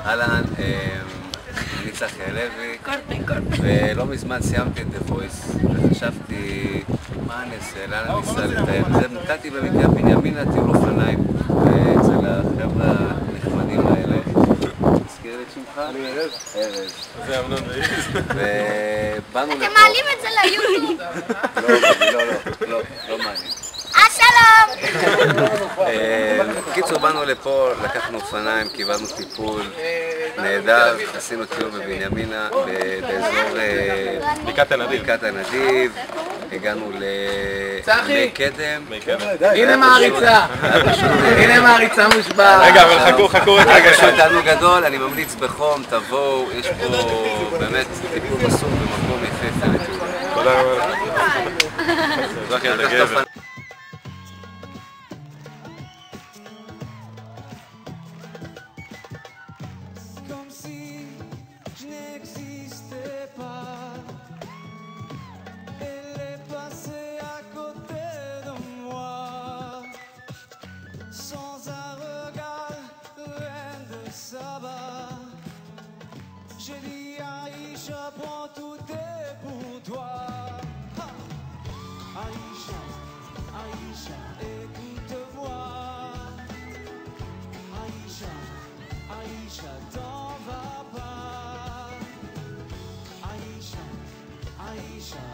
אהלן, אני צחי הלוי, ולא מזמן סיימתי את The Voice, וחשבתי מה אני אעשה, לאן אני אסע לטייל. נתתי במקרה בנימינה טיול אופניים, אצל החבר'ה הנחמדים האלה. תזכיר לי את שמך? אני ארז. ארז. זה אמנון ואיריס. ובאנו לפה. אתם מעלים את זה ליוטיוב? לא מעניין. שלום! בקיצור, באנו לפה, לקחנו אופניים, קיבלנו טיפול נהדר, עשינו טיול בבנימינה, באזור בקעת הנדיב, הגענו למי קדם. הנה מעריצה! הנה מעריצה מושבע! רגע, אבל חכו רגע. פשוט תענוג גדול, אני ממליץ בחום, תבואו, יש פה באמת טיפול מסור במקום יפהפה לטיול. תודה רבה. Comme si je n'existais pas. Elle est passée à côté de moi. Sans un regard, reine de Saba. J'ai dit Aïcha, prends tout est pour toi. Aïcha, Aïcha, écoute-moi. Aïcha, Aïcha, t'en vas pas. Aïcha, Aïcha,